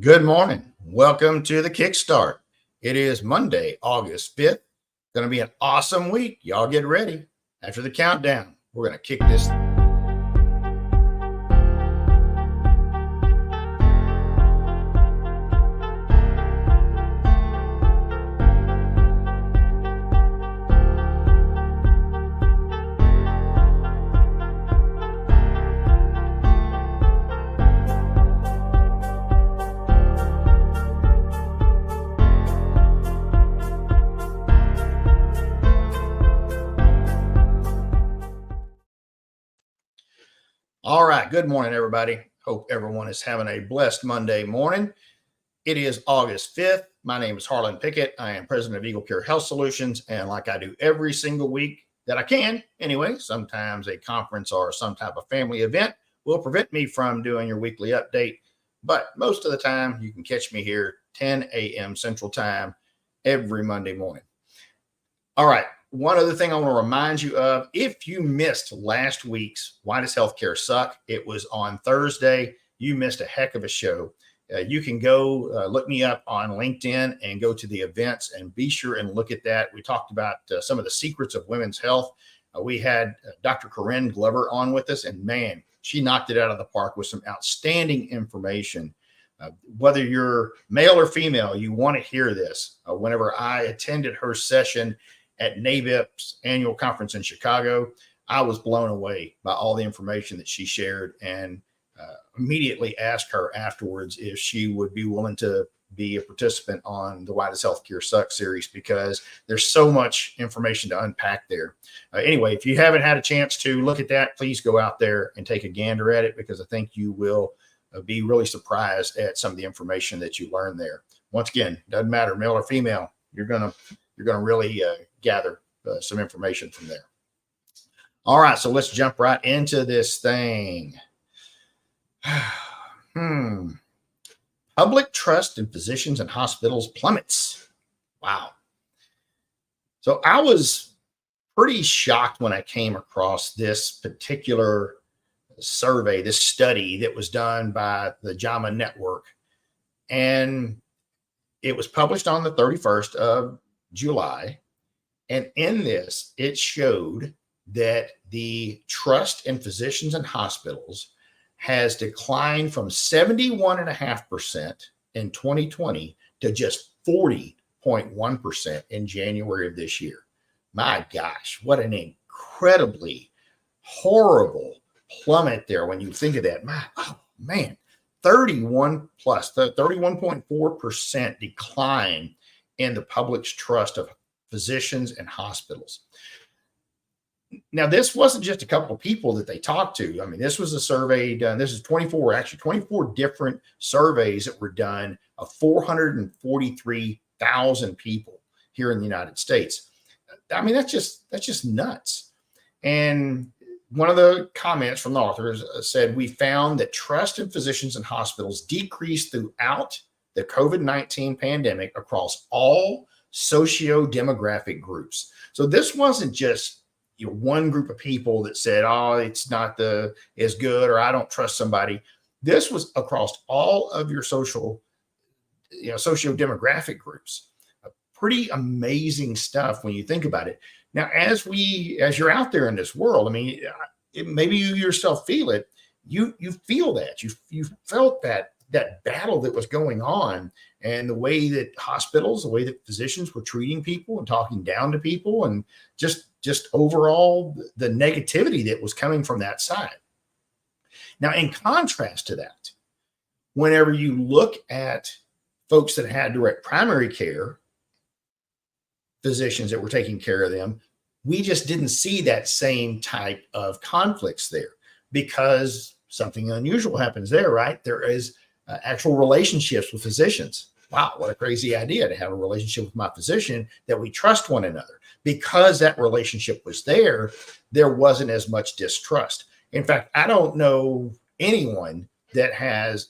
Good morning. Welcome to the Kickstart. It is Monday, August 5th. Going to be an awesome week. Y'all get ready. After the countdown, we're going to kick this. All right. Good morning, everybody. Hope everyone is having a blessed Monday morning. It is August 5th. My name is Harlan Pickett. I am president of Eagle Care Health Solutions. And like I do every single week that I can, anyway, sometimes a conference or some type of family event will prevent me from doing your weekly update. But most of the time, you can catch me here 10 a.m. Central Time every Monday morning. All right. One other thing I want to remind you of, if you missed last week's Why Does Healthcare Suck? It was on Thursday. You missed a heck of a show. You can go look me up on LinkedIn and go to the events and be sure and look at that. We talked about some of the secrets of women's health. We had Dr. Corinne Glover on with us, and man, she knocked it out of the park with some outstanding information. Whether you're male or female, you want to hear this. Whenever I attended her session at NABIP's annual conference in Chicago, I was blown away by all the information that she shared, and immediately asked her afterwards if she would be willing to be a participant on the Why Does Healthcare Suck series, because there's so much information to unpack there. Anyway, if you haven't had a chance to look at that, please go out there and take a gander at it, because I think you will be really surprised at some of the information that you learn there. Once again, doesn't matter male or female, you're gonna really gather some information from there. All right, so let's jump right into this thing. Public trust in physicians and hospitals plummets. Wow. So I was pretty shocked when I came across this particular survey, this study that was done by the JAMA Network. And it was published on the 31st of July. And in this, it showed that the trust in physicians and hospitals has declined from 71.5% in 2020 to just 40.1% in January of this year. My gosh, what an incredibly horrible plummet there when you think of that. Oh man, 31.4% decline in the public's trust of physicians and hospitals. Now, this wasn't just a couple of people that they talked to. I mean, this was a survey done. This is 24 different surveys that were done of 443,000 people here in the United States. I mean, that's just nuts. And one of the comments from the authors said, we found that trust in physicians and hospitals decreased throughout the COVID-19 pandemic across all socio-demographic groups. So this wasn't just one group of people that said, oh, it's not as good, or I don't trust somebody. This was across all of your socio-demographic groups. Pretty amazing stuff when you think about it. Now, as you're out there in this world, I mean, maybe you yourself feel it. You feel that. You felt that battle that was going on, and the way that hospitals, the way that physicians were treating people and talking down to people, and just overall the negativity that was coming from that side. Now, in contrast to that, whenever you look at folks that had direct primary care, physicians that were taking care of them, we just didn't see that same type of conflicts there, because something unusual happens there, right? There is actual relationships with physicians. Wow, what a crazy idea to have a relationship with my physician that we trust one another. Because that relationship was there wasn't as much distrust. In fact, I don't know anyone that has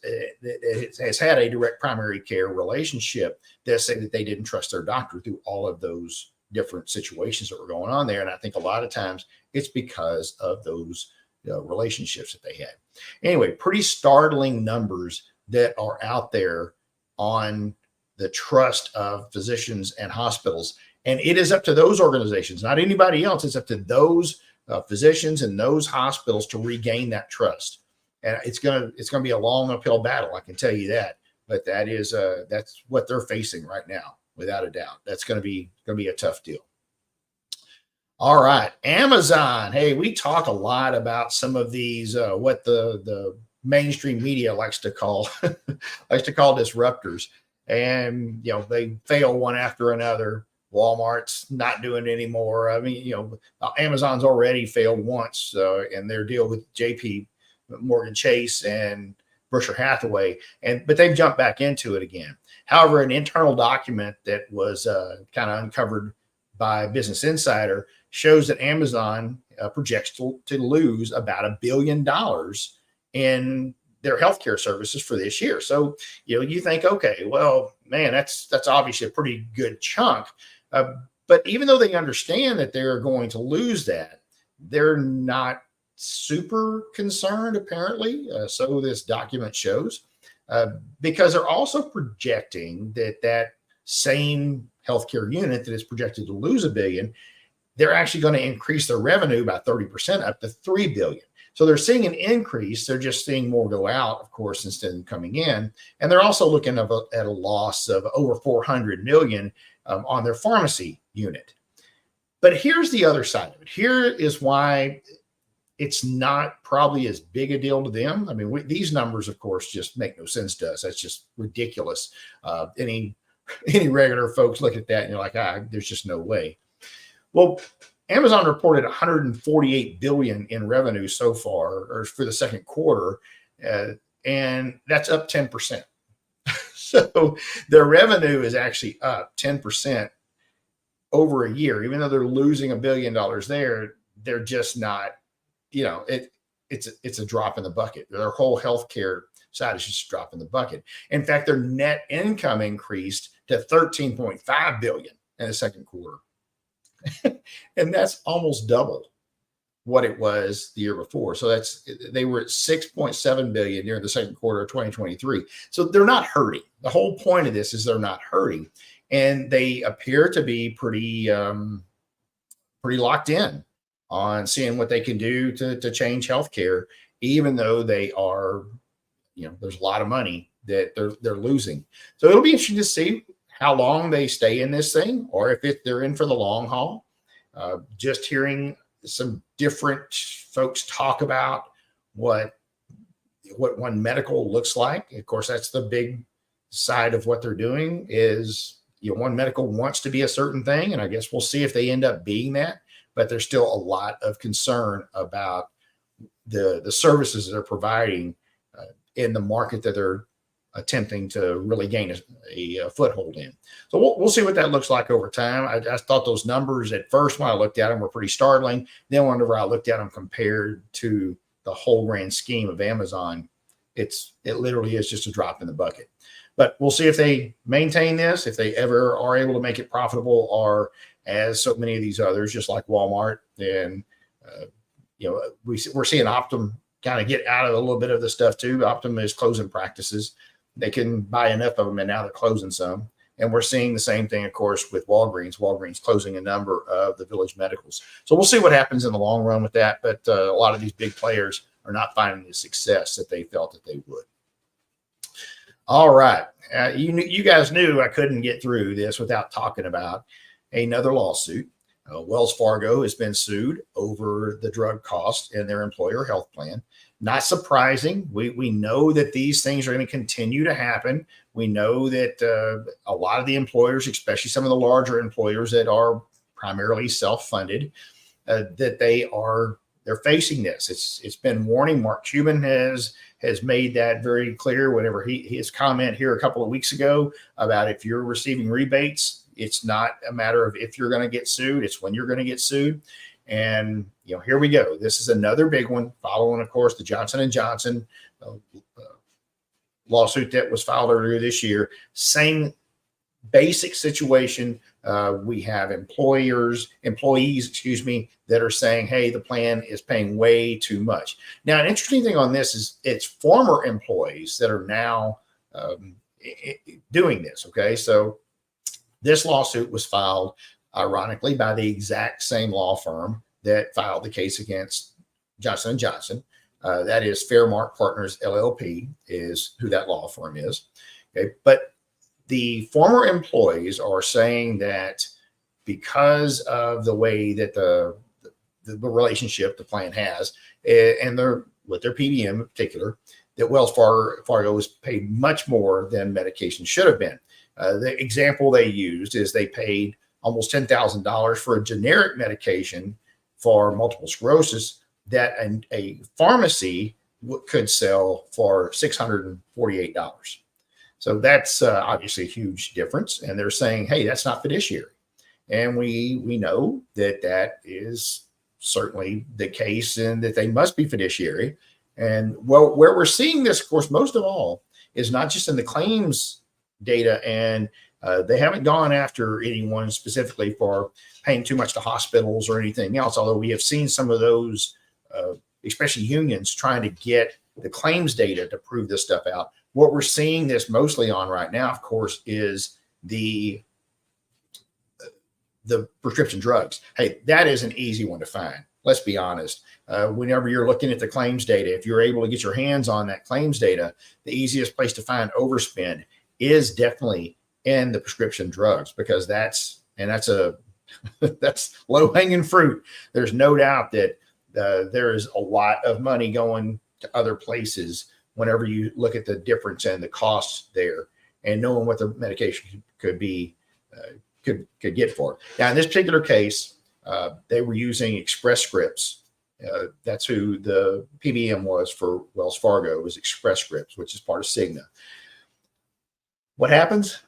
had a direct primary care relationship that say that they didn't trust their doctor through all of those different situations that were going on there. And I think a lot of times it's because of those relationships that they had. Anyway, pretty startling numbers that are out there on the trust of physicians and hospitals. And it is up to those organizations, not anybody else. It's up to those physicians and those hospitals to regain that trust. And it's gonna be a long uphill battle, I can tell you that. But that's what they're facing right now, without a doubt. That's gonna be a tough deal. All right, Amazon. Hey, we talk a lot about some of these what the mainstream media likes to call disruptors, and they fail one after another. Walmart's not doing it anymore. I mean, Amazon's already failed once in their deal with JP Morgan Chase and Berkshire Hathaway, but they've jumped back into it again. However, an internal document that was kind of uncovered by Business Insider shows that Amazon projects to lose about $1 billion in their healthcare services for this year. So, you think, okay, well, man, that's obviously a pretty good chunk. But even though they understand that they're going to lose that, they're not super concerned, apparently. So this document shows, because they're also projecting that same healthcare unit that is projected to lose $1 billion, they're actually going to increase their revenue by 30%, up to $3 billion. So they're seeing an increase. They're just seeing more go out, of course, instead of coming in. And they're also looking at a loss of over $400 million on their pharmacy unit. But here's the other side of it. Here is why it's not probably as big a deal to them. I mean, these numbers, of course, just make no sense to us. That's just ridiculous. Any regular folks look at that and you're like, there's just no way. Well, Amazon reported $148 billion in revenue so far, or for the second quarter, and that's up 10%. So their revenue is actually up 10% over a year. Even though they're losing $1 billion there, they're just not, it's a drop in the bucket. Their whole healthcare side is just a drop in the bucket. In fact, their net income increased to $13.5 billion in the second quarter. And that's almost double what it was the year before. So they were at $6.7 billion during the second quarter of 2023. So they're not hurting. The whole point of this is they're not hurting, and they appear to be pretty locked in on seeing what they can do to change healthcare, even though they are, there's a lot of money that they're losing. So it'll be interesting to see how long they stay in this thing, or if they're in for the long haul. Just hearing some different folks talk about what One Medical looks like. Of course, that's the big side of what they're doing is, One Medical wants to be a certain thing, and I guess we'll see if they end up being that. But there's still a lot of concern about the services they're providing in the market that they're attempting to really gain a foothold in. So we'll see what that looks like over time. I thought those numbers at first when I looked at them were pretty startling. Then whenever I looked at them compared to the whole grand scheme of Amazon, it literally is just a drop in the bucket. But we'll see if they maintain this, if they ever are able to make it profitable, or as so many of these others, just like Walmart. And we're seeing Optum kind of get out of a little bit of the stuff too. Optum is closing practices. They can buy enough of them, and now they're closing some. And we're seeing the same thing, of course, with Walgreens. Walgreens closing a number of the Village Medicals. So we'll see what happens in the long run with that. But a lot of these big players are not finding the success that they felt that they would. All right. You guys knew I couldn't get through this without talking about another lawsuit. Wells Fargo has been sued over the drug cost in their employer health plan. Not surprising. We know that these things are going to continue to happen. We know that a lot of the employers, especially some of the larger employers that are primarily self-funded, that they're facing this. It's been warning. Mark Cuban has made that very clear whenever his comment here a couple of weeks ago about if you're receiving rebates, it's not a matter of if you're going to get sued, it's when you're going to get sued. And here we go. This is another big one, following, of course, the Johnson & Johnson lawsuit that was filed earlier this year. Same basic situation. We have employees, that are saying, hey, the plan is paying way too much. Now, an interesting thing on this is it's former employees that are now doing this. Okay, so this lawsuit was filed, ironically, by the exact same law firm that filed the case against Johnson & Johnson. That is Fairmark Partners LLP is who that law firm is. Okay, but the former employees are saying that because of the way that the relationship the plan has, and with their PBM in particular, that Wells Fargo was paid much more than medication should have been. The example they used is they paid almost $10,000 for a generic medication for multiple sclerosis that a pharmacy could sell for $648. So that's obviously a huge difference. And they're saying, hey, that's not fiduciary. And we know that that is certainly the case and that they must be fiduciary. And well, where we're seeing this, of course, most of all, is not just in the claims data. And they haven't gone after anyone specifically for paying too much to hospitals or anything else, although we have seen some of those, especially unions, trying to get the claims data to prove this stuff out. What we're seeing this mostly on right now, of course, is the prescription drugs. Hey, that is an easy one to find. Let's be honest. Whenever you're looking at the claims data, if you're able to get your hands on that claims data, the easiest place to find overspend is definitely in the prescription drugs, because that's low hanging fruit. There's no doubt that there is a lot of money going to other places whenever you look at the difference in the costs there, and knowing what the medication could be, could get for it. Now, in this particular case, they were using Express Scripts. That's who the PBM was for Wells Fargo, was Express Scripts, which is part of Cigna. What happens?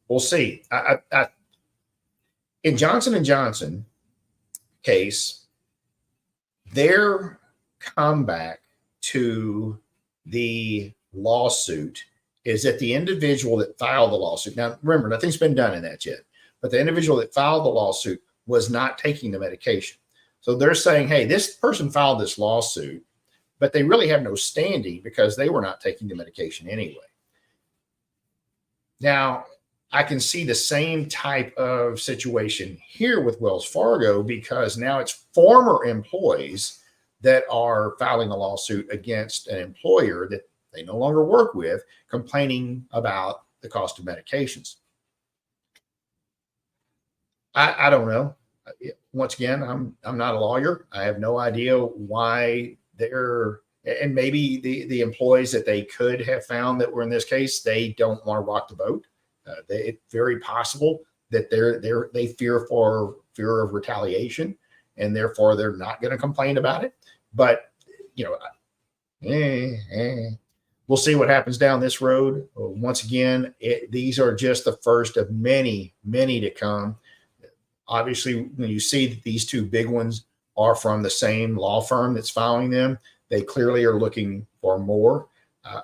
We'll see. In Johnson & Johnson case, their comeback to the lawsuit is that the individual that filed the lawsuit, now remember, nothing's been done in that yet, but the individual that filed the lawsuit was not taking the medication. So they're saying, hey, this person filed this lawsuit, but they really have no standing because they were not taking the medication anyway. Now, I can see the same type of situation here with Wells Fargo, because now it's former employees that are filing a lawsuit against an employer that they no longer work with, complaining about the cost of medications. I don't know. Once again, I'm not a lawyer. I have no idea why they're, and maybe the employees that they could have found that were in this case, they don't want to rock the boat. It's very possible that they fear of retaliation, and therefore they're not going to complain about it. But we'll see what happens down this road. Once again, these are just the first of many, many to come. Obviously, when you see that these two big ones are from the same law firm that's filing them, they clearly are looking for more.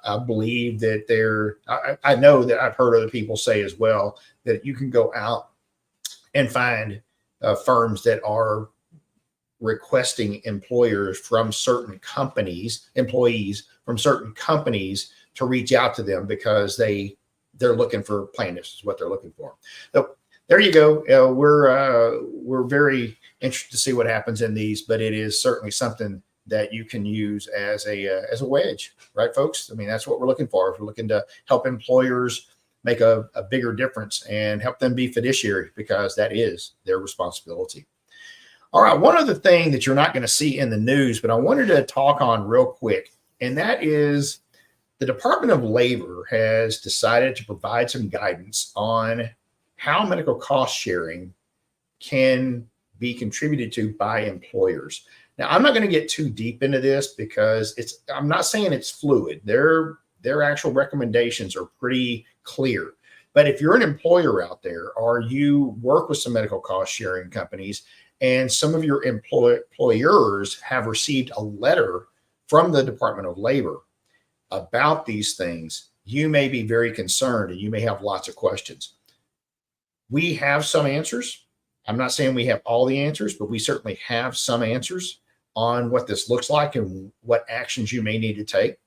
I believe that I know that I've heard other people say as well that you can go out and find firms that are requesting employees from certain companies to reach out to them because they're looking for plaintiffs is what they're looking for. So there you go. We're very interested to see what happens in these, but it is certainly something that you can use as a wedge, right, folks? I mean, that's what we're looking for. If we're looking to help employers make a bigger difference and help them be fiduciary, because that is their responsibility. All right, one other thing that you're not going to see in the news, but I wanted to talk on real quick, and that is the Department of Labor has decided to provide some guidance on how medical cost sharing can be contributed to by employers. Now, I'm not going to get too deep into this because I'm not saying it's fluid. Their actual recommendations are pretty clear. But if you're an employer out there, or you work with some medical cost sharing companies, and some of your employers have received a letter from the Department of Labor about these things, you may be very concerned and you may have lots of questions. We have some answers. I'm not saying we have all the answers, but we certainly have some answers on what this looks like and what actions you may need to take.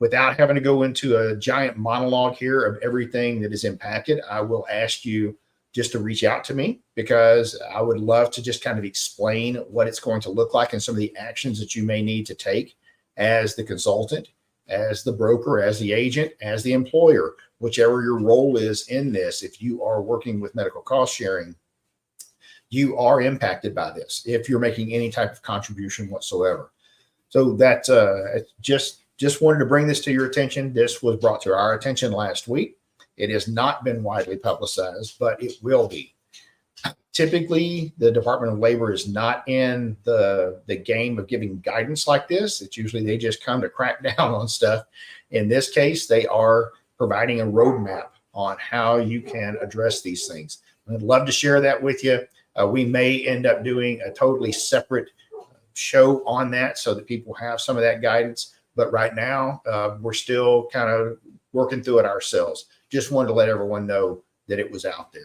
without having to go into a giant monologue here of everything that is impacted, I will ask you just to reach out to me, because I would love to just kind of explain what it's going to look like and some of the actions that you may need to take as the consultant, as the broker, as the agent, as the employer, whichever your role is in this. If you are working with medical cost sharing, you are impacted by this if you're making any type of contribution whatsoever. So that just wanted to bring this to your attention. This was brought to our attention last week. It has not been widely publicized, but it will be. Typically, the Department of Labor is not in the game of giving guidance like this. It's usually they just come to crack down on stuff. In this case, they are providing a roadmap on how you can address these things. I'd love to share that with you. We may end up doing a totally separate show on that so that people have some of that guidance. But right now, we're still kind of working through it ourselves. Just wanted to let everyone know that it was out there.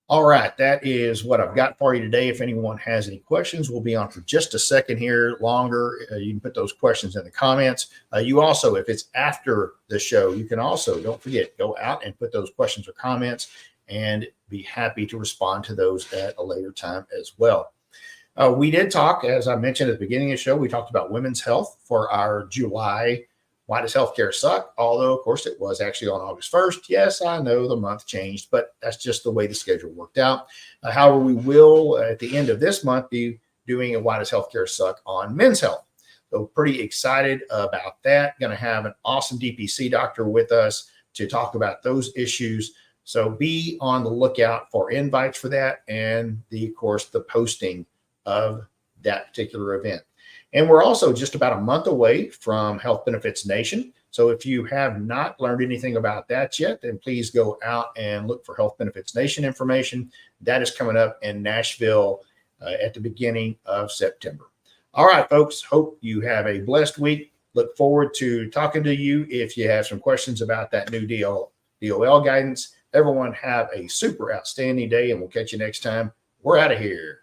All right, that is what I've got for you today. If anyone has any questions, we'll be on for just a second here longer. You can put those questions in the comments. You also, if it's after the show, you can also, don't forget, go out and put those questions or comments, and be happy to respond to those at a later time as well. We did talk, as I mentioned at the beginning of the show, we talked about women's health for our July Why Does Healthcare Suck? Although, of course, it was actually on August 1st. Yes, I know the month changed, but that's just the way the schedule worked out. However, we will, at the end of this month, be doing a Why Does Healthcare Suck on men's health. So pretty excited about that. Going to have an awesome DPC doctor with us to talk about those issues. So be on the lookout for invites for that, and of course, the posting of that particular event. And we're also just about a month away from Health Benefits Nation. So if you have not learned anything about that yet, then please go out and look for Health Benefits Nation information. That is coming up in Nashville at the beginning of September. All right, folks, hope you have a blessed week. Look forward to talking to you if you have some questions about that new DOL guidance. Everyone have a super outstanding day, and we'll catch you next time. We're out of here.